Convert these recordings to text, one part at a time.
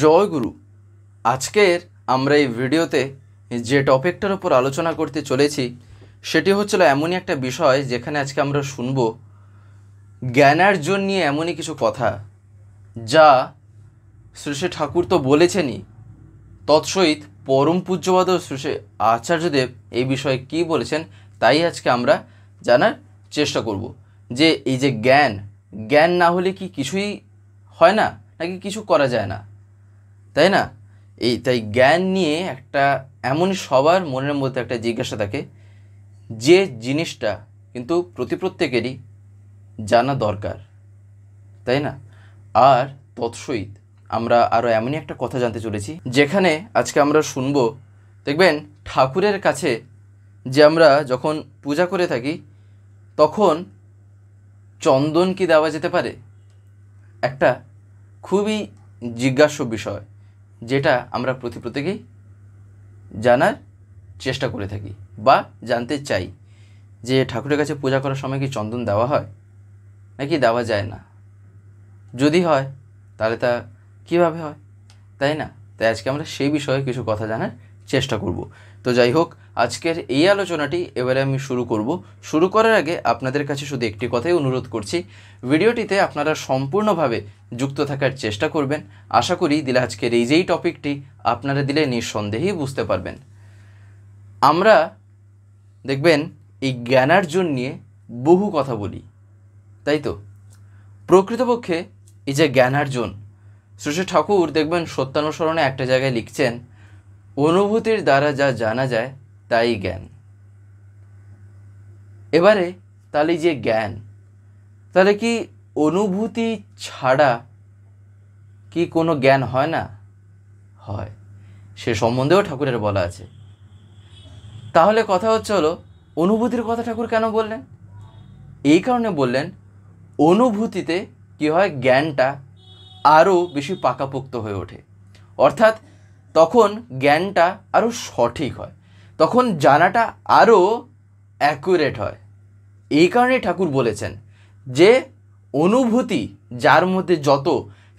জয় গুরু। আজকের আমরা এই ভিডিওতে যে টপিকটার উপর আলোচনা করতে চলেছি সেটি হচ্ছিল এমনই একটা বিষয় যেখানে আজকে আমরা শুনব জ্ঞানার্জন নিয়ে এমনই কিছু কথা যা শ্রী শ্রী ঠাকুর তো বলেছেনই, তৎসহিত পরম পূজ্যপাদ শ্রী শ্রী আচার্যদেব এই বিষয়ে কী বলেছেন তাই আজকে আমরা জানার চেষ্টা করব। যে এই যে জ্ঞান না হলে কি কিছুই হয় না, নাকি কিছু করা যায় না, তাই না? তাই জ্ঞান নিয়ে একটা এমনই সবার মনের মধ্যে একটা জিজ্ঞাসা থাকে যে জিনিসটা কিন্তু প্রত্যেকেরই জানা দরকার, তাই না? আর তৎসহিত আমরা আরও এমনই একটা কথা জানতে চলেছি যেখানে আজকে আমরা শুনবো, দেখবেন ঠাকুরের কাছে যে আমরা যখন পূজা করে থাকি তখন চন্দন কি দেওয়া যেতে পারে? একটা খুবই জিজ্ঞাস্য বিষয় যেটা আমরা প্রত্যেকেই জানার চেষ্টা করে থাকি বা জানতে চাই যে ঠাকুরের কাছে পূজা করার সময় কি চন্দন দেওয়া হয় নাকি দেওয়া যায় না? যদি হয় তাহলে তা কীভাবে হয়, তাই না? তাই আজকে আমরা সেই বিষয়ে কিছু কথা জানার চেষ্টা করব। তো যাই হোক, আজকের এই আলোচনাটি এবারে আমি শুরু করার আগে আপনাদের কাছে শুধু একটি কথাই অনুরোধ করছি, ভিডিওটিতে আপনারা সম্পূর্ণভাবে যুক্ত থাকার চেষ্টা করবেন। আশা করি দিলে আজকের এই যেই টপিকটি আপনারা দিলে নিঃসন্দেহেই বুঝতে পারবেন। আমরা দেখবেন এই জ্ঞানার্জন নিয়ে বহু কথা বলি, তাই তো? প্রকৃতপক্ষে এই যে জ্ঞানার্জন, শ্রী শ্রী ঠাকুর দেখবেন সত্যানুসরণে একটা জায়গায় লিখছেন, অনুভূতির দ্বারা যা জানা যায় তাই জ্ঞান। এবারে তাহলে যে জ্ঞান, তাহলে কি অনুভূতি ছাড়া কি কোনো জ্ঞান হয় না? হয়, সে সম্বন্ধেও ঠাকুরের বলা আছে। তাহলে কথা হচ্ছে হলো, অনুভূতির কথা ঠাকুর কেন বললেন? এই কারণে বললেন, অনুভূতিতে কি হয়, জ্ঞানটা আরও বেশি পাকাপোক্ত হয়ে ওঠে, অর্থাৎ তখন জ্ঞানটা আরও সঠিক হয়, তখন জানাটা আরও অ্যাকুরেট হয়। এই কারণে ঠাকুর বলেছেন যে অনুভূতি যার মধ্যে যত,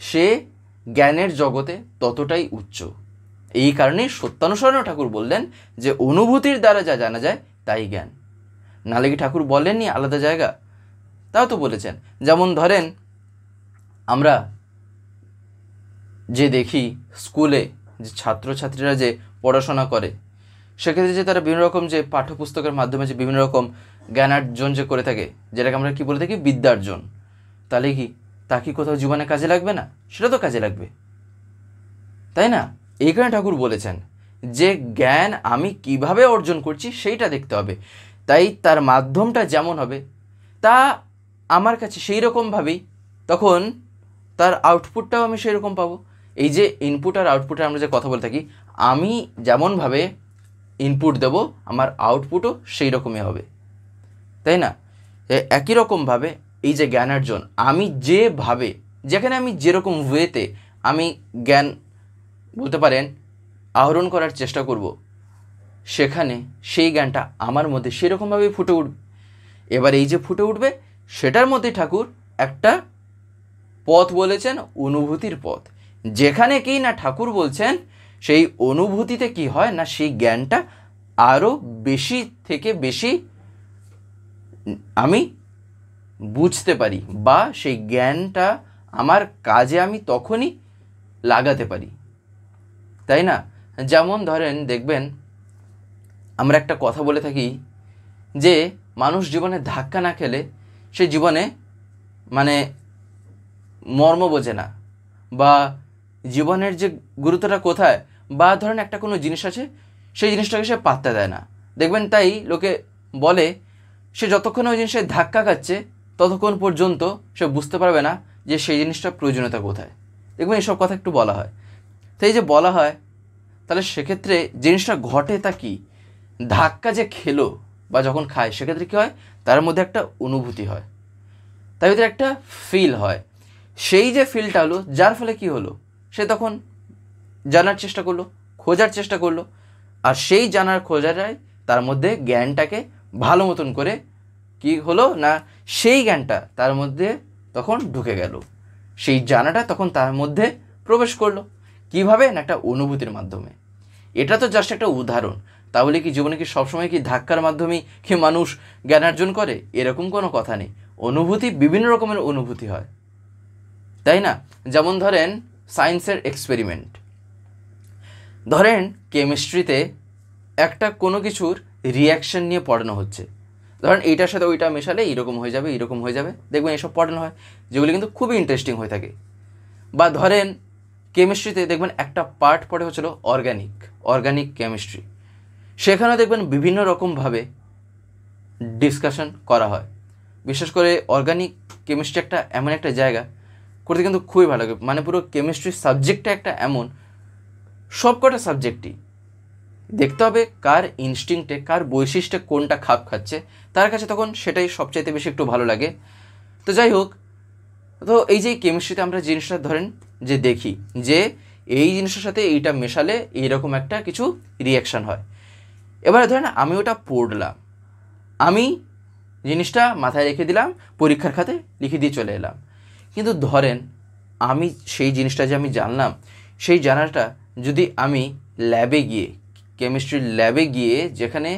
সে জ্ঞানের জগতে ততটাই উচ্চ। এই কারণেই সত্যানুসরণে ঠাকুর বললেন যে অনুভূতির দ্বারা যা জানা যায় তাই জ্ঞান। নাহলে কি ঠাকুর বলেননি আলাদা জায়গা? তাও তো বলেছেন। যেমন ধরেন আমরা যে দেখি স্কুলে যে ছাত্রছাত্রীরা যে পড়াশোনা করে, সেক্ষেত্রে যে তারা বিভিন্ন রকম যে পাঠ্যপুস্তকের মাধ্যমে যে বিভিন্ন রকম জ্ঞানার্জন যে করে থাকে, যেটাকে আমরা কি বলে থাকি বিদ্যার্জন, তাহলে কি তা কি কোথাও জীবনে কাজে লাগবে না? সেটা তো কাজে লাগবে, তাই না? এই কারণে ঠাকুর বলেছেন যে জ্ঞান আমি কিভাবে অর্জন করছি সেইটা দেখতে হবে। তাই তার মাধ্যমটা যেমন হবে তা আমার কাছে সেই রকমভাবেই তখন তার আউটপুটটাও আমি সেই রকম পাবো। এই যে ইনপুট আর আউটপুটের আমরা যে কথা বলে থাকি, আমি যেমনভাবে ইনপুট দেব আমার আউটপুটও সেই রকমই হবে, তাই না? একই রকমভাবে এই যে জ্ঞানার্জন, আমি যেভাবে, যেখানে আমি যেরকম ওয়েতে আমি জ্ঞান বলতে পারেন আহরণ করার চেষ্টা করব, সেখানে সেই জ্ঞানটা আমার মধ্যে সেরকমভাবেই ফুটে উঠবে। এবার এই যে ফুটে উঠবে সেটার মধ্যে ঠাকুর একটা পথ বলেছেন, অনুভূতির পথ, যেখানে কি না ঠাকুর বলছেন সেই অনুভূতিতে কি হয় না, সেই জ্ঞানটা আরও বেশি থেকে বেশি আমি বুঝতে পারি বা সেই জ্ঞানটা আমার কাজে আমি তখনই লাগাতে পারি, তাই না? যেমন ধরেন দেখবেন আমরা একটা কথা বলে থাকি যে মানুষ জীবনে ধাক্কা না খেলে সে জীবনে মানে মর্ম বোঝে না, বা জীবনের যে গুরুত্বটা কোথায়, বা ধরেন একটা কোনো জিনিস আছে সেই জিনিসটাকে সে পাত্তা দেয় না। দেখবেন তাই লোকে বলে সে যতক্ষণ ওই জিনিসে ধাক্কা খাচ্ছে ততক্ষণ পর্যন্ত সে বুঝতে পারবে না যে সেই জিনিসটার প্রয়োজনীয়তা কোথায়। দেখবেন এসব কথা একটু বলা হয়। তাই যে বলা হয়, তাহলে সেক্ষেত্রে জিনিসটা ঘটে তা কি, ধাক্কা যে খেলো বা যখন খায় সেক্ষেত্রে কী হয়, তার মধ্যে একটা অনুভূতি হয়, তার ভিতরে একটা ফিল হয়। সেই যে ফিলটা হলো, যার ফলে কি হলো, সে তখন জানার চেষ্টা করলো, খোঁজার চেষ্টা করলো, আর সেই জানার খোঁজাটাই তার মধ্যে জ্ঞানটাকে ভালো মতন করে কি হলো না, সেই জ্ঞানটা তার মধ্যে তখন ঢুকে গেল, সেই জানাটা তখন তার মধ্যে প্রবেশ করলো। কীভাবে না একটা অনুভূতির মাধ্যমে। এটা তো জাস্ট একটা উদাহরণ। তাহলে কি জীবনে কি সবসময় কি ধাক্কার মাধ্যমেই কি মানুষ জ্ঞান অর্জন করে? এরকম কোনো কথা নেই। অনুভূতি, বিভিন্ন রকমের অনুভূতি হয়, তাই না? যেমন ধরেন সায়েন্সের এক্সপেরিমেন্ট, ধরেন কেমিস্ট্রিতে একটা কোনো কিছুর রিয়াকশান নিয়ে পড়ানো হচ্ছে। ধরেন এইটার সাথে ওইটা মেশালে এইরকম হয়ে যাবে, এইরকম হয়ে যাবে, দেখবেন এসব পড়ানো হয়, যেগুলি কিন্তু খুবই ইন্টারেস্টিং হয়ে থাকে। বা ধরেন কেমিস্ট্রিতে দেখবেন একটা পার্ট পড়ে হচ্ছিল অর্গানিক কেমিস্ট্রি। সেখানেও দেখবেন বিভিন্ন রকমভাবে ডিসকাশন করা হয়। বিশেষ করে অর্গানিক কেমিস্ট্রি একটা এমন একটা জায়গা, করতে কিন্তু খুবই ভালো লাগে। মানে পুরো কেমিস্ট্রি সাবজেক্টটা একটা এমন, সবকটা সাবজেক্টই দেখতে হবে কার ইনস্টিংক্টে, কার বৈশিষ্ট্যে কোনটা খাপ খাচ্ছে, তার কাছে তখন সেটাই সবচাইতে বেশি একটু ভালো লাগে। তো যাই হোক, তো এই যে কেমিস্ট্রিতে আমরা জিনিসটা ধরেন যে দেখি যে এই জিনিসের সাথে এইটা মেশালে এইরকম একটা কিছু রিয়াকশান হয়। এবারে ধরেন আমি ওটা পড়লাম, আমি জিনিসটা মাথায় রেখে দিলাম, পরীক্ষার খাতে লিখে দিয়ে চলে এলাম। কিন্তু ধরেন আমি সেই জিনিসটা যে আমি জানলাম, সেই জানাটা যদি আমি ল্যাবে গিয়ে, কেমিস্ট্রির ল্যাবে গিয়ে, যেখানে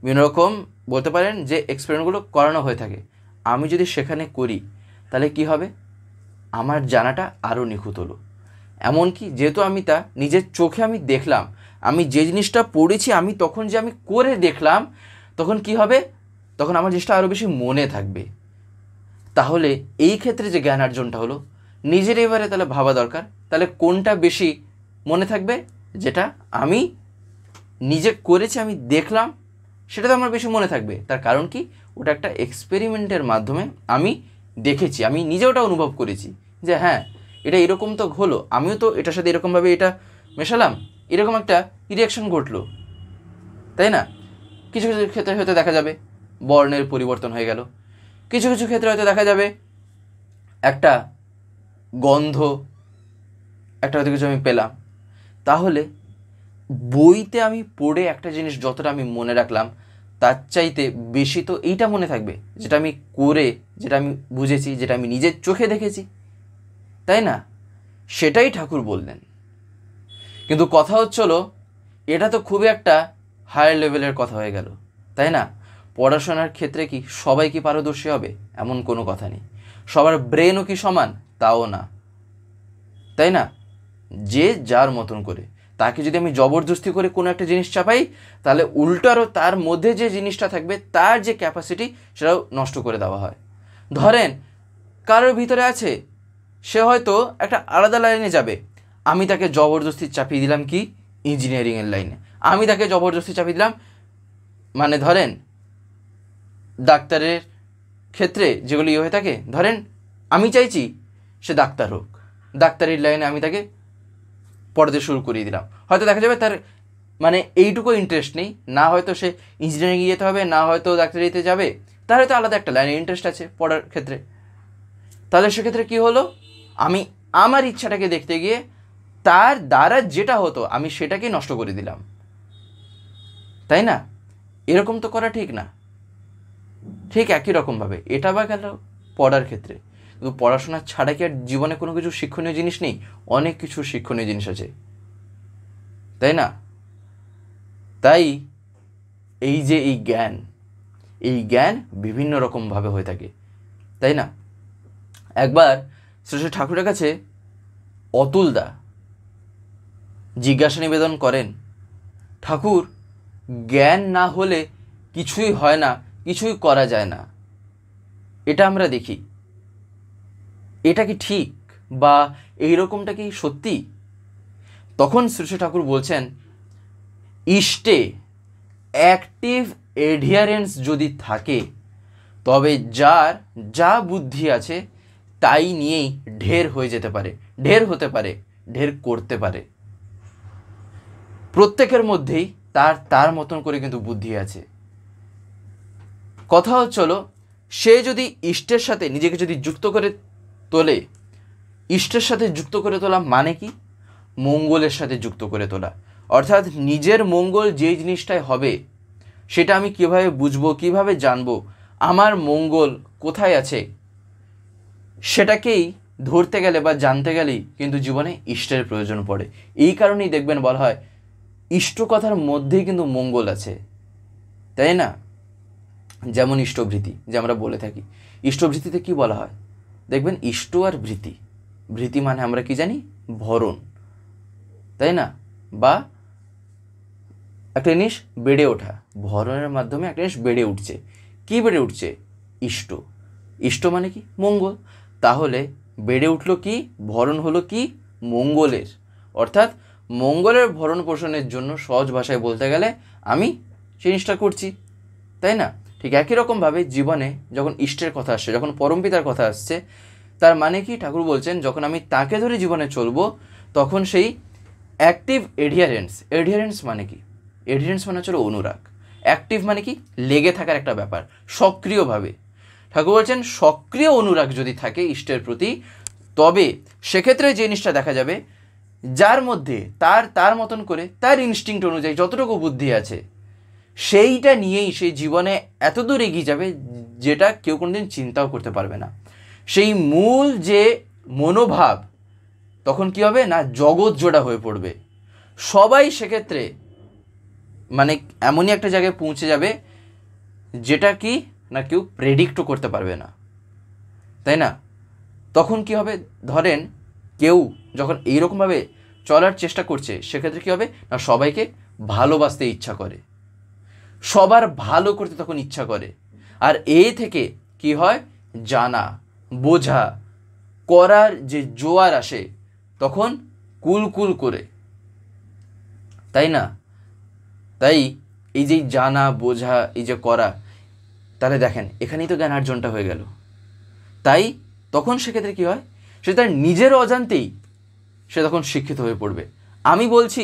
বিভিন্ন রকম বলতে পারেন যে এক্সপেরিমেন্টগুলো করানো হয়ে থাকে, আমি যদি সেখানে করি, তাহলে কি হবে? আমার জানাটা আরও নিখুঁত হলো। এমনকি যেহেতু আমি তা নিজের চোখে আমি দেখলাম, আমি যে জিনিসটা পড়েছি আমি তখন যে আমি করে দেখলাম, তখন কি হবে? তখন আমার জিনিসটা আরও বেশি মনে থাকবে। তাহলে এই ক্ষেত্রে যে জ্ঞান অর্জনটা হলো, নিজের এবারে তাহলে ভাবা দরকার, তাহলে কোনটা বেশি মনে থাকবে? যেটা আমি নিজে করেছি, আমি দেখলাম, সেটা তো আমার বেশি মনে থাকবে। তার কারণ কি? ওটা একটা এক্সপেরিমেন্টের মাধ্যমে আমি দেখেছি, আমি নিজে ওটা অনুভব করেছি যে হ্যাঁ, এটা এরকম তো হলো, আমিও তো এটার সাথে এরকমভাবে এটা মেশালাম, এরকম একটা রিয়াকশন ঘটলো, তাই না? কিছু কিছু ক্ষেত্রে হয়তো দেখা যাবে বর্ণের পরিবর্তন হয়ে গেল, কিছু কিছু ক্ষেত্রে হয়তো দেখা যাবে একটা গন্ধ, একটা হয়তো কিছু আমি পেলাম। তাহলে বইতে আমি পড়ে একটা জিনিস যতটা আমি মনে রাখলাম, তার চাইতে বেশি তো এইটা মনে থাকবে যেটা আমি করে, যেটা আমি বুঝেছি, যেটা আমি নিজের চোখে দেখেছি, তাই না? সেটাই ঠাকুর বললেন। কিন্তু কথা হচ্ছিল, এটা তো খুবই একটা হায়ার লেভেলের কথা হয়ে গেল, তাই না? পড়াশোনার ক্ষেত্রে কি সবাই কি পারদর্শী হবে? এমন কোনো কথা নেই। সবার ব্রেনও কি সমান? তাও না, তাই না? যে যার মতন করে, তাকে যদি আমি জবরদস্তি করে কোনো একটা জিনিস চাপাই, তাহলে উল্টারও তার মধ্যে যে জিনিসটা থাকবে, তার যে ক্যাপাসিটি, সেটাও নষ্ট করে দেওয়া হয়। ধরেন কারোর ভিতরে আছে, সে হয়তো একটা আলাদা লাইনে যাবে, আমি তাকে জবরদস্তি চাপিয়ে দিলাম কি ইঞ্জিনিয়ারিংয়ের লাইনে, আমি তাকে জবরদস্তি চাপিয়ে দিলাম, মানে ধরেন ডাক্তারের ক্ষেত্রে যেগুলো হয়ে থাকে, ধরেন আমি চাইছি সে ডাক্তার হোক, ডাক্তারির লাইনে আমি তাকে পড়াতে শুরু করিয়ে দিলাম। হয়তো দেখা যাবে তার মানে এইটুকু ইন্টারেস্ট নেই, না হয়তো সে ইঞ্জিনিয়ারিংয়ে যেতে হবে, না হয়তো ডাক্তারিতে যাবে, তার হয়তো আলাদা একটা লাইনে ইন্টারেস্ট আছে পড়ার ক্ষেত্রে। তাহলে সেক্ষেত্রে কী হলো? আমি আমার ইচ্ছাটাকে দেখতে গিয়ে তার দ্বারা যেটা হতো আমি সেটাকেই নষ্ট করে দিলাম, তাই না? এরকম তো করা ঠিক না। ঠিক একই রকমভাবে এটা বা গেল পড়ার ক্ষেত্রে, কিন্তু পড়াশোনা ছাড়া কি আর জীবনে কোনো কিছু শিক্ষণীয় জিনিস নেই? অনেক কিছু শিক্ষণীয় জিনিস আছে, তাই না? তাই এই যে এই জ্ঞান বিভিন্ন রকমভাবে হয়ে থাকে, তাই না? একবার শ্রী শ্রী ঠাকুরের কাছে অতুলদা জিজ্ঞাসা নিবেদন করেন, ঠাকুর, জ্ঞান না হলে কিছুই হয় না, কিছুই করা যায় না, এটা আমরা দেখি, এটা কি ঠিক বা এইরকমটা কি সত্যি? তখন শ্রী শ্রী ঠাকুর বলছেন, ইষ্টে অ্যাক্টিভ এডিয়ারেন্স যদি থাকে, তবে যার যা বুদ্ধি আছে তাই নিয়েই ঢের হয়ে যেতে পারে, ঢের হতে পারে, ঢের করতে পারে। প্রত্যেকের মধ্যেই তার তার মতন করে কিন্তু বুদ্ধি আছে। কথা হচ্ছিল, সে যদি ইষ্টের সাথে নিজেকে যদি যুক্ত করে তোলে, ইষ্টের সাথে যুক্ত করে তোলা মানে কি? মঙ্গলের সাথে যুক্ত করে তোলা। অর্থাৎ নিজের মঙ্গল যেই জিনিসটাই হবে, সেটা আমি কিভাবে বুঝবো, কিভাবে জানবো আমার মঙ্গল কোথায় আছে, সেটাকেই ধরতে গেলে বা জানতে গেলেই কিন্তু জীবনে ইষ্টের প্রয়োজন পড়ে। এই কারণেই দেখবেন বলা হয় ইষ্ট কথার মধ্যেই কিন্তু মঙ্গল আছে, তাই না? যেমন ইষ্টভৃতি যে আমরা বলে থাকি, ইষ্টভৃতিতে কি বলা হয় দেখবেন, ইষ্ট আর ভৃতি, ভৃতি মানে আমরা কি জানি, ভরণ, তাই না? বা একটা জিনিস বেড়ে ওঠা, ভরণের মাধ্যমে একটা জিনিস বেড়ে উঠছে। কি বেড়ে উঠছে? ইষ্ট। ইষ্ট মানে কি? মঙ্গল। তাহলে বেড়ে উঠলো কি? ভরণ হলো কি? মঙ্গলের। অর্থাৎ মঙ্গলের ভরণ পোষণের জন্য সহজ ভাষায় বলতে গেলে আমি জিনিসটা করছি, তাই না? ঠিক একই রকমভাবে জীবনে যখন ইষ্টের কথা আসছে, যখন পরমপিতার কথা আসছে, তার মানে কি ঠাকুর বলছেন যখন আমি তাকে ধরে জীবনে চলবো তখন সেই অ্যাক্টিভ এডিয়ারেন্স, এডিয়ারেন্স মানে কি? এডিয়ারেন্স মানে হচ্ছে অনুরাগ। অ্যাক্টিভ মানে কি? লেগে থাকার একটা ব্যাপার, সক্রিয়ভাবে। ঠাকুর বলছেন সক্রিয় অনুরাগ যদি থাকে ইষ্টের প্রতি, তবে সেক্ষেত্রে যে জিনিসটা দেখা যাবে, যার মধ্যে তার মতন করে তার ইনস্টিংক্ট অনুযায়ী যতটুকু বুদ্ধি আছে সেইটা নিয়েই সেই জীবনে এত দূর এগিয়ে যাবে যেটা কেউ কোনোদিন চিন্তাও করতে পারবে না। সেই মূল যে মনোভাব তখন কি হবে না, জগৎ জোড়া হয়ে পড়বে। সবাই সেক্ষেত্রে মানে এমনই একটা জায়গায় পৌঁছে যাবে যেটা কি না কেউ প্রেডিক্টও করতে পারবে না, তাই না? তখন কি হবে, ধরেন কেউ যখন এইরকমভাবে চলার চেষ্টা করছে সেক্ষেত্রে কী হবে না, সবাইকে ভালোবাসতে ইচ্ছা করে, সবার ভালো করতে তখন ইচ্ছা করে। আর এই থেকে কি হয়, জানা বোঝা করার যে জোয়ার আসে তখন কুলকুল করে, তাই না? তাই এই যে জানা বোঝা, এই যে করা, তাহলে দেখেন এখানেই তো জ্ঞানার্জনটা হয়ে গেল। তাই তখন সেক্ষেত্রে কী হয়, সে তার নিজের অজান্তেই সে তখন শিক্ষিত হয়ে পড়বে। আমি বলছি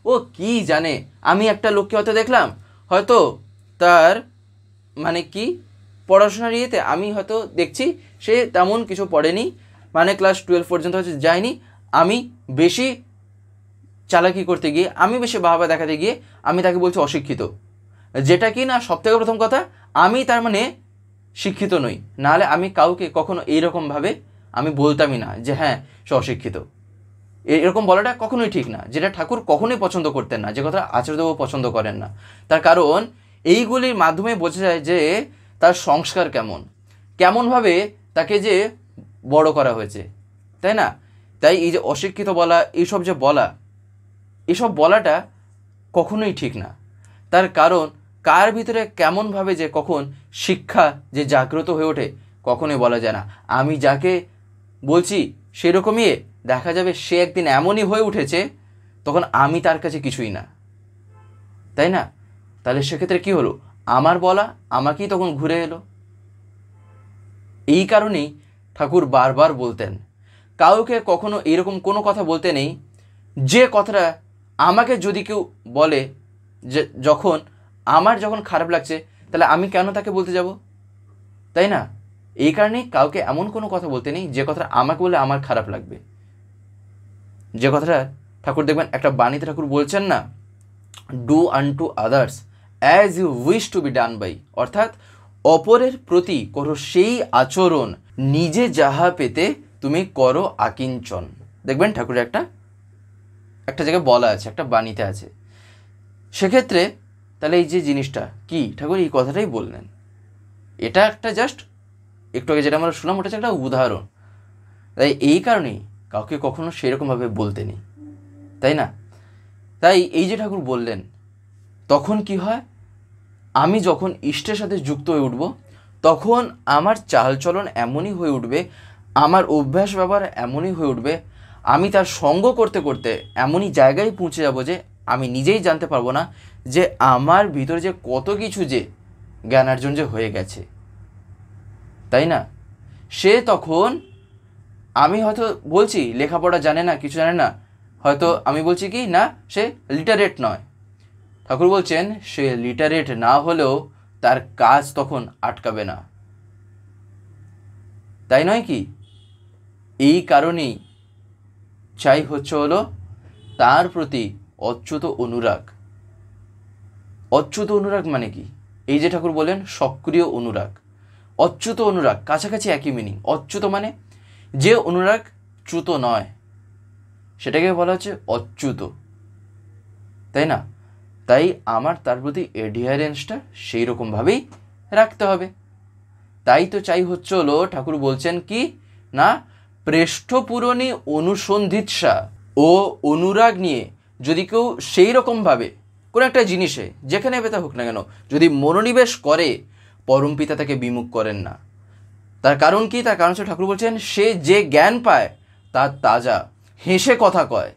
ও কি জানে, আমি একটা লোককে হয়তো দেখলাম, হয়তো তার মানে কি পড়াশোনার ইয়েতে আমি হয়তো দেখছি সে তেমন কিছু পড়েনি, মানে ক্লাস 12 পর্যন্ত হয়তো যায়নি, আমি বেশি চালাকি করতে গিয়ে, আমি বেশি বাবা দেখাতে গিয়ে আমি তাকে বলছি অশিক্ষিত, যেটা কি না সবথেকে প্রথম কথা, আমি তার মানে শিক্ষিত নই, নাহলে আমি কাউকে কখনো এইরকমভাবে আমি বলতামই না যে হ্যাঁ সে অশিক্ষিত। এরকম বলাটা কখনোই ঠিক না, যেটা ঠাকুর কখনোই পছন্দ করতেন না, যে কথা আচার্যদেব পছন্দ করেন না। তার কারণ এইগুলির মাধ্যমে বোঝা যায় যে তার সংস্কার কেমন, কেমনভাবে তাকে যে বড় করা হয়েছে, তাই না? তাই এই যে অশিক্ষিত বলা, এইসব যে বলা, এসব বলাটা কখনোই ঠিক না। তার কারণ কার ভিতরে কেমনভাবে যে কখন শিক্ষা যে জাগ্রত হয়ে ওঠে কখনোই বলা যায় না। আমি যাকে বলছি সেরকমই দেখা যাবে সে একদিন এমনই হয়ে উঠেছে তখন আমি তার কাছে কিছুই না, তাই না? তাহলে সেক্ষেত্রে কি হলো, আমার বলা আমাকেই তখন ঘুরে এলো। এই কারণেই ঠাকুর বারবার বলতেন কাউকে কখনো এরকম কোনো কথা বলতে নেই যে কথাটা আমাকে যদি কেউ বলে, যে যখন আমার যখন খারাপ লাগছে তাহলে আমি কেন তাকে বলতে যাব, তাই না? এই কারণেই কাউকে এমন কোনো কথা বলতে নেই যে কথাটা আমাকে বলে আমার খারাপ লাগবে। যে কথাটা ঠাকুর দেখবেন একটা বাণীতে ঠাকুর বলছেন না, do unto others as you wish to be done by, অর্থাৎ অপরের প্রতি করো সেই আচরণ নিজে যাহা পেতে তুমি করো আকিঞ্চন। দেখবেন ঠাকুরের একটা জায়গায় বলা আছে, একটা বাণীতে আছে। সেক্ষেত্রে তাহলে এই যে জিনিসটা কি, ঠাকুর এই কথাটাই বললেন। এটা একটা জাস্ট একটু আগে যেটা আমরা শুনলাম ওটা হচ্ছে একটা উদাহরণ। তাই এই কারণেই কাউকে কখনো সেরকমভাবে বলতে নেই, তাই না? তাই এই যে ঠাকুর বললেন, তখন কি হয়, আমি যখন ইষ্টের সাথে যুক্ত হয়ে উঠব তখন আমার চালচলন এমনই হয়ে উঠবে, আমার অভ্যাস ব্যবহার এমনই হয়ে উঠবে, আমি তার সঙ্গ করতে করতে এমনই জায়গায় পৌঁছে যাব যে আমি নিজেই জানতে পারবো না যে আমার ভিতরে যে কত কিছু যে জ্ঞানার্জন যে হয়ে গেছে, তাই না? সে তখন, আমি হয়তো বলছি লেখাপড়া জানে না, কিছু জানে না, হয়তো আমি বলছি কি না সে লিটারেট নয়, ঠাকুর বলছেন সে লিটারেট না হলেও তার কাজ তখন আটকাবে না, তাই নয় কি? এই কারণেই চাই হচ্ছে হলো তার প্রতি অচ্যুত অনুরাগ। অচ্যুত অনুরাগ মানে কি? এই যে ঠাকুর বলেন সক্রিয় অনুরাগ, অচ্যুত অনুরাগ কাছাকাছি একই মিনিং। অচ্যুত মানে যে অনুরাগ চ্যুত নয় সেটাকে বলা হচ্ছে অচ্যুত, তাই না? তাই আমার তার প্রতি এডিহারেন্সটা সেই রকমভাবেই রাখতে হবে। তাই তো চাই হলো ঠাকুর বলছেন কি না, পৃষ্ঠপূরণী অনুসন্ধিৎসা ও অনুরাগ নিয়ে যদি কেউ সেই রকমভাবে কোনো একটা জিনিসে যেখানে বেতা হোক না কেন যদি মনোনিবেশ করে, পরম পিতা তাকে বিমুখ করেন না। তার কারণ কি? তার কারণ হচ্ছে ঠাকুর বলছেন সে যে জ্ঞান পায় তার তাজা, হেসে কথা কয়,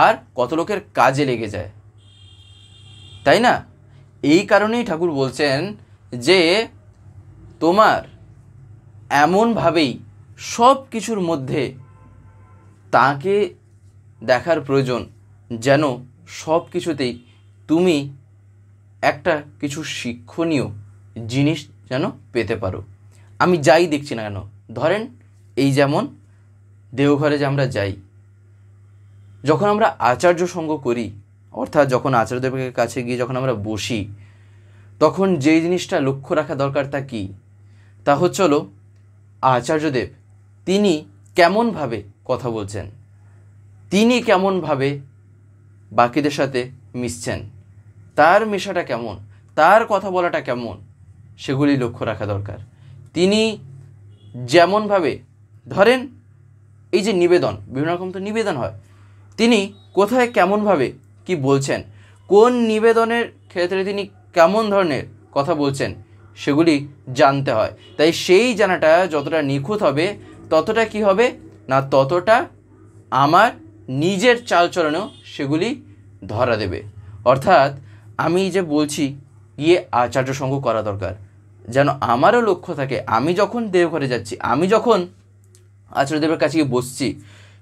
আর কত লোকের কাজে লেগে যায়, তাই না? এই কারণেই ঠাকুর বলছেন যে তোমার এমনভাবেই সব কিছুর মধ্যে তাকে দেখার প্রয়োজন যেন সব কিছুতেই তুমি একটা কিছু শিক্ষণীয় জিনিস যেন পেতে পারো। আমি যাই দেখছি না কেন, ধরেন এই যেমন দেওঘরে যে আমরা যাই, যখন আমরা আচার্য সঙ্গ করি, অর্থাৎ যখন আচার্যদেবের কাছে গিয়ে যখন আমরা বসি, তখন যেই জিনিসটা লক্ষ্য রাখা দরকার তা কি? তা হলো আচার্যদেব তিনি কেমনভাবে কথা বলছেন, তিনি কেমনভাবে বাকিদের সাথে মিশছেন, তার মেশাটা কেমন, তার কথা বলাটা কেমন, সেগুলি লক্ষ্য রাখা দরকার। তিনি যেমনভাবে ধরেন এই যে নিবেদন, বিভিন্ন রকম তো নিবেদন হয়, তিনি কোথায় কেমনভাবে কি বলছেন, কোন নিবেদনের ক্ষেত্রে তিনি কেমন ধরনের কথা বলছেন, সেগুলি জানতে হয়। তাই সেই জানাটা যতটা নিখুঁত হবে ততটা কি হবে না, ততটা আমার নিজের চালচলনেও সেগুলি ধরা দেবে। অর্থাৎ আমি যে বলছি গিয়ে আচার্য সঙ্গ করা দরকার, যেন আমারও লক্ষ্য থাকে আমি যখন দেওঘরে যাচ্ছি, আমি যখন আচার্যদেবের কাছে গিয়ে বসছি,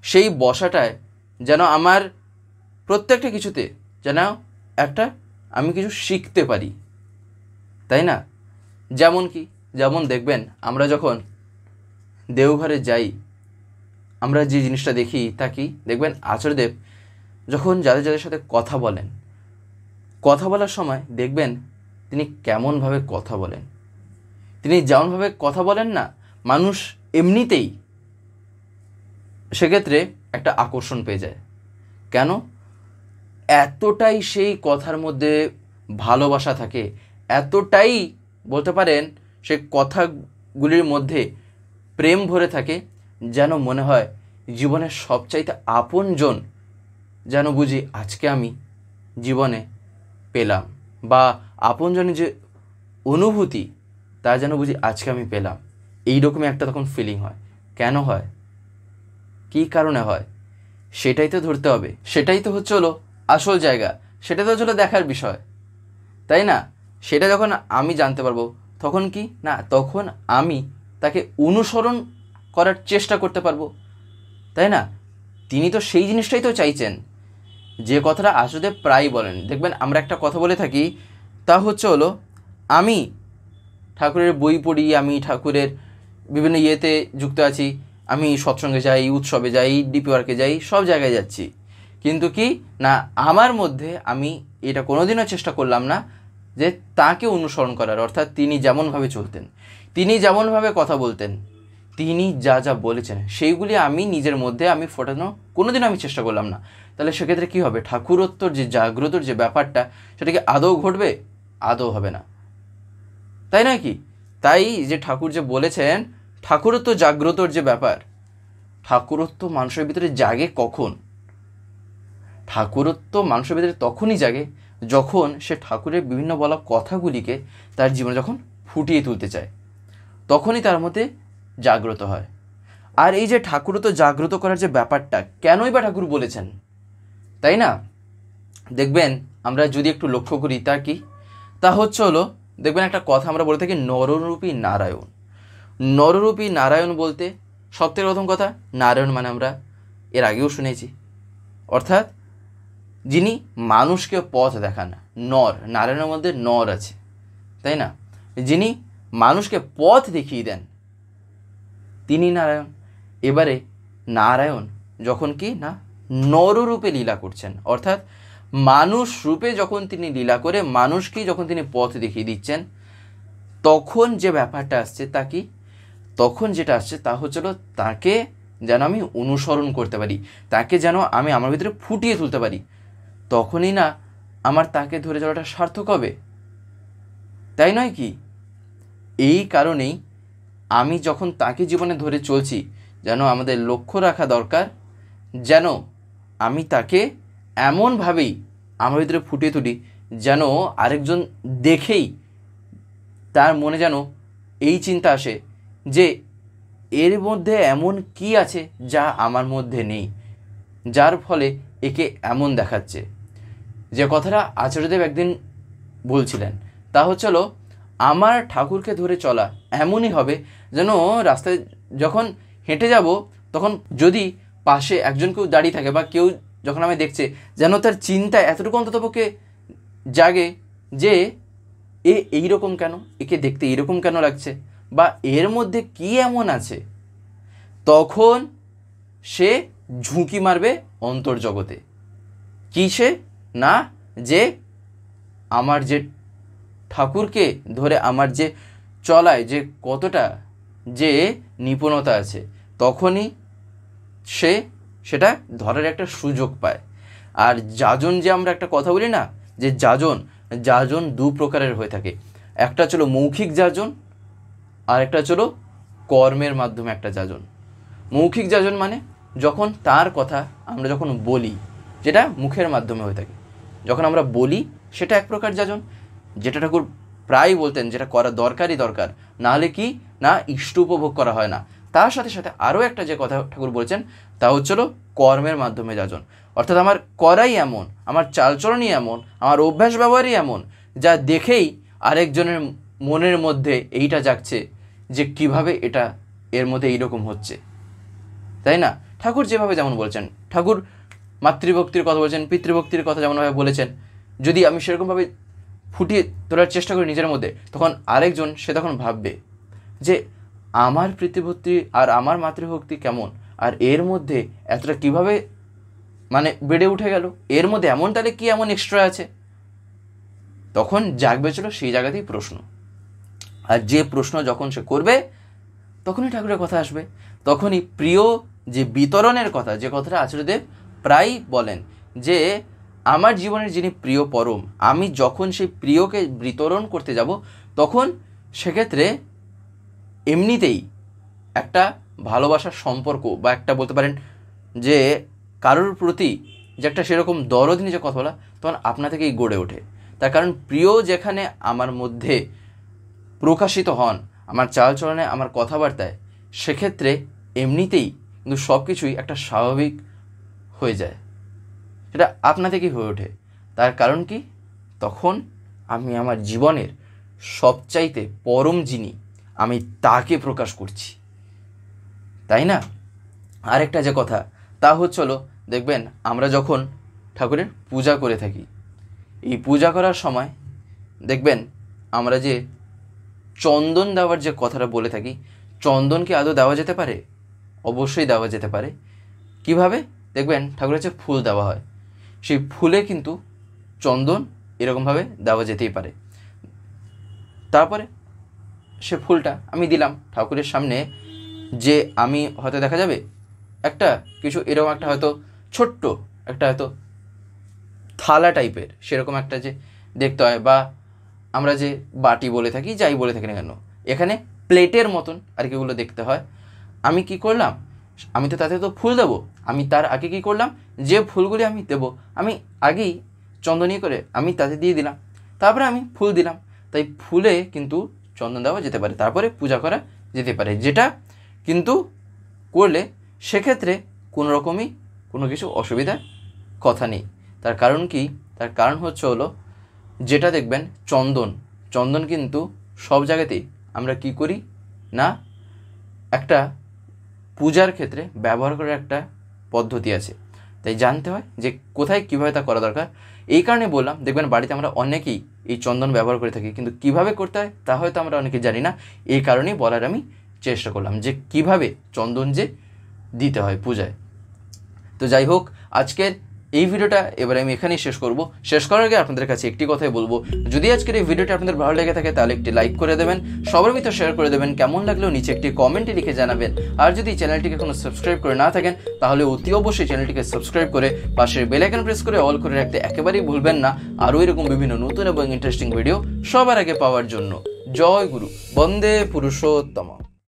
সেই বসাটায় যেন আমার প্রত্যেকটা কিছুতে যেন একটা আমি কিছু শিখতে পারি, তাই না? যেমন কি, যেমন দেখবেন আমরা যখন দেওঘরে যাই, আমরা যে জিনিসটা দেখি তা কি, দেখবেন আচার্যদেব যখন যাদের যাদের সাথে কথা বলেন, কথা বলার সময় দেখবেন তিনি কেমনভাবে কথা বলেন। তিনি যেমনভাবে কথা বলেন না, মানুষ এমনিতেই সেক্ষেত্রে একটা আকর্ষণ পেয়ে যায়। কেন? এতটাই সেই কথার মধ্যে ভালোবাসা থাকে, এতটাই বলতে পারেন সেই কথাগুলির মধ্যে প্রেম ভরে থাকে, যেন মনে হয় জীবনের সবচাইতে আপনজন যেন বুঝি আজকে আমি জীবনে পেলাম, বা আপনজনের যে অনুভূতি তা যেন বুঝি আজকে আমি পেলাম। এইরকমই একটা তখন ফিলিং হয়। কেন হয়, কী কারণে হয়, সেটাই তো ধরতে হবে, সেটাই তো হলো আসল জায়গা, সেটা তো হলো দেখার বিষয়, তাই না? সেটা যখন আমি জানতে পারবো তখন কি না, তখন আমি তাকে অনুসরণ করার চেষ্টা করতে পারবো, তাই না? তিনি তো সেই জিনিসটাই তো চাইছেন, যে কথাটা আচার্যদেব প্রায় বলেন। দেখবেন আমরা একটা কথা বলে থাকি, তা হলো আমি ঠাকুরের বই পড়ি, আমি ঠাকুরের বিভিন্ন ইয়েতে যুক্ত আছি, আমি সৎসঙ্গে যাই, উৎসবে যাই, ডিপি ওয়ার্কে যাই, সব জায়গায় যাচ্ছি, কিন্তু কি না আমার মধ্যে আমি এটা কোনোদিনও চেষ্টা করলাম না যে তাকে অনুসরণ করার, অর্থাৎ তিনি যেমনভাবে চলতেন, তিনি যেমনভাবে কথা বলতেন, তিনি যা যা বলেছেন সেইগুলি আমি নিজের মধ্যে আমি ফোটানো কোনোদিনও আমি চেষ্টা করলাম না। তাহলে সেক্ষেত্রে কী হবে, ঠাকুরত্বর যে জাগ্রতর যে ব্যাপারটা সেটা কি আদৌ ঘটবে? আদৌ হবে না, তাই নয় কি? তাই যে ঠাকুর যে বলেছেন ঠাকুরত্ব জাগ্রতর যে ব্যাপার, ঠাকুরত্ব মানুষের ভিতরে জাগে কখন? ঠাকুরত্ব মানুষের ভিতরে তখনই জাগে যখন সে ঠাকুরের বিভিন্ন বলা কথাগুলিকে তার জীবনে যখন ফুটিয়ে তুলতে চায়, তখনই তার মধ্যে জাগ্রত হয়। আর এই যে ঠাকুরত্ব জাগ্রত করার যে ব্যাপারটা কেনই বা ঠাকুর বলেছেন, তাই না? দেখবেন আমরা যদি একটু লক্ষ্য করি তা কি, তা হলো দেখবেন একটা কথা আমরা বলে থাকি নররূপী নারায়ণ। নররূপী নারায়ণ বলতে সবথেকে প্রথম কথা, নারায়ণ মানে আমরা এর আগেও শুনেছি, অর্থাৎ যিনি মানুষকে পথ দেখান, নর, নারায়ণের মধ্যে নর আছে, তাই না? যিনি মানুষকে পথ দেখিয়ে দেন তিনি নারায়ণ। এবারে নারায়ণ যখন কি না নররূপে লীলা করছেন, অর্থাৎ মানুষ রূপে যখন তিনি লীলা করে মানুষকেই যখন তিনি পথ দেখিয়ে দিচ্ছেন, তখন যে ব্যাপারটা আসছে তা কি, তখন যেটা আসছে তা হচ্ছিল তাকে যেন আমি অনুসরণ করতে পারি, তাকে যেন আমি আমার ভিতরে ফুটিয়ে তুলতে পারি, তখনই না আমার তাকে ধরে চলাটা সার্থক হবে, তাই নয় কি? এই কারণেই আমি যখন তাকে জীবনে ধরে চলছি, যেন আমাদের লক্ষ্য রাখা দরকার যেন আমি তাকে এমনভাবেই আমার ভিতরে ফুটিয়ে তুলি যেন আরেকজন দেখেই তার মনে যেন এই চিন্তা আসে যে এর মধ্যে এমন কি আছে যা আমার মধ্যে নেই, যার ফলে একে এমন দেখাচ্ছে। যে কথাটা আচার্যদেব একদিন বলছিলেন তা হচ্ছিল, আমার ঠাকুরকে ধরে চলা এমনই হবে যেন রাস্তায় যখন হেঁটে যাব তখন যদি পাশে একজন কেউ দাঁড়িয়ে থাকে বা কেউ যখন আমি দেখছে, যেন তার চিন্তা এতটুকু অন্ততপক্ষে জাগে যে এইরকম কেন, একে দেখতে এইরকম কেন লাগছে, বা এর মধ্যে কি এমন আছে। তখন সে ঝুঁকি মারবে অন্তর্জগতে। কিসে না, যে আমার যে ঠাকুরকে ধরে আমার যে চলায় যে কতটা যে নিপুণতা আছে, তখনই সে সেটা ধরার একটা সুযোগ পায়। আর যাজন, যে আমরা একটা কথা বলি না যে যাজন দু প্রকারের হয়ে থাকে, একটা ছিল মৌখিক যাজন আর একটা ছিল কর্মের মাধ্যমে একটা যাজন। মৌখিক যাজন মানে যখন তার কথা আমরা যখন বলি, যেটা মুখের মাধ্যমে হয়ে থাকে, যখন আমরা বলি সেটা এক প্রকার যাজন, যেটা ঠাকুর প্রায় বলতেন যেটা করা দরকার, নাহলে কি না ইষ্ট উপভোগ করা হয় না। তার সাথে সাথে আরও একটা যে কথা ঠাকুর বলছেন তা হচ্ছিল কর্মের মাধ্যমে যাজন, অর্থাৎ আমার করাই এমন, আমার চালচলনই এমন, আমার অভ্যাস ব্যবহারই এমন, যা দেখেই আরেকজনের মনের মধ্যে এইটা জাগছে যে কিভাবে এটা এর মধ্যে এইরকম হচ্ছে, তাই না? ঠাকুর যেভাবে যেমন বলছেন, ঠাকুর মাতৃভক্তির কথা বলছেন, পিতৃভক্তির কথা যেমনভাবে বলেছেন, যদি আমি সেরকমভাবে ফুটিয়ে তোলার চেষ্টা করি নিজের মধ্যে, তখন আরেকজন সে তখন ভাববে যে আমার পিতৃভক্তি আর আমার মাতৃভক্তি কেমন, আর এর মধ্যে এতটা কিভাবে মানে বেড়ে উঠে গেল, এর মধ্যে এমন তাহলে কি এমন এক্সট্রা আছে। তখন জাগবে ছিল সেই জায়গাতেই প্রশ্ন, আর যে প্রশ্ন যখন সে করবে তখনই ঠাকুরের কথা আসবে, তখনই প্রিয় যে বিতরণের কথা, যে কথাটা আচার্যদেব প্রায় বলেন যে আমার জীবনের যিনি প্রিয় পরম, আমি যখন সেই প্রিয়কে বিতরণ করতে যাব তখন সেক্ষেত্রে এমনিতেই একটা ভালোবাসার সম্পর্ক বা একটা বলতে পারেন যে কারোর প্রতি যে একটা সেরকম দরদ নিয়ে যে কথা বলা, তখন আপনা থেকেই গড়ে ওঠে। তার কারণ প্রিয় যেখানে আমার মধ্যে প্রকাশিত হন, আমার চালচলনে, আমার কথাবার্তায়, সেক্ষেত্রে এমনিতেই কিন্তু সব কিছুই একটা স্বাভাবিক হয়ে যায়, সেটা আপনা থেকেই হয়ে ওঠে। তার কারণ কি, তখন আমি আমার জীবনের সবচাইতে পরম যিনি, আমি তাকে প্রকাশ করছি, তাই না? আরেকটা যে কথা তা হচ্ছিল, দেখবেন আমরা যখন ঠাকুরের পূজা করে থাকি, এই পূজা করার সময় দেখবেন আমরা যে চন্দন দেওয়ার যে কথাটা বলে থাকি, চন্দন কি আদৌ দেওয়া যেতে পারে? অবশ্যই দেওয়া যেতে পারে। কিভাবে? দেখবেন ঠাকুরের যে ফুল দেওয়া হয়, সেই ফুলে কিন্তু চন্দন এরকমভাবে দেওয়া যেতেই পারে। তারপরে সে ফুলটা আমি দিলাম ঠাকুরের সামনে, যে আমি হয়তো দেখা যাবে একটা কিছু এরকম একটা হয়তো ছোট্ট একটা হয়তো থালা টাইপের সেরকম একটা যে দেখতে হয়, বা আমরা যে বাটি বলে থাকি, যাই বলে থাকি না কেন, এখানে প্লেটের মতন আর কি ওগুলো দেখতে হয়। আমি কি করলাম, আমি তো তাতে তো ফুল দেবো, আমি তার আগে কি করলাম, যে ফুলগুলি আমি দেবো আমি আগেই চন্দনী করে আমি তাতে দিয়ে দিলাম, তারপরে আমি ফুল দিলাম। তাই ফুলে কিন্তু চন্দন দেওয়া যেতে পারে, তারপরে পূজা করা যেতে পারে, যেটা কিন্তু করলে সেক্ষেত্রে কোনো রকমই কোনো কিছু অসুবিধার কথা নেই। তার কারণ কি, তার কারণ হলো যেটা দেখবেন চন্দন কিন্তু সব জায়গাতেই আমরা কি করি না, একটা পূজার ক্ষেত্রে ব্যবহার করার একটা পদ্ধতি আছে, তাই জানতে হয় যে কোথায় কীভাবে তা করা দরকার। এই কারণে বললাম, দেখবেন বাড়িতে আমরা অনেকেই এই চন্দন ব্যবহার করে থাকি, কিন্তু কিভাবে করতে হয় তা হয়তো আমরা অনেকে জানি না। এই কারণেই বলার আমি চেষ্টা করলাম যে কিভাবে চন্দন যে দিতে হয় পূজায়। তো যাই হোক, আজকের এই ভিডিওটা এবার আমি এখানেই শেষ করব। শেষ করার আগে আপনাদের কাছে একটি কথাই বলবো, যদি আজকের এই ভিডিওটা আপনাদের ভালো লেগে থাকে তাহলে একটি লাইক করে দেবেন, সবার ভিতরে শেয়ার করে দেবেন, কেমন লাগলেও নিচে একটি কমেন্টে লিখে জানাবেন। আর যদি চ্যানেলটিকে এখনো সাবস্ক্রাইব করে না থাকেন তাহলে অতি অবশ্যই চ্যানেলটিকে সাবস্ক্রাইব করে পাশের বেল আইকন প্রেস করে অল করে রাখতে একেবারেই ভুলবেন না, আরও এরকম বিভিন্ন নতুন এবং ইন্টারেস্টিং ভিডিও সবার আগে পাওয়ার জন্য। জয় গুরু, বন্দে পুরুষোত্তম।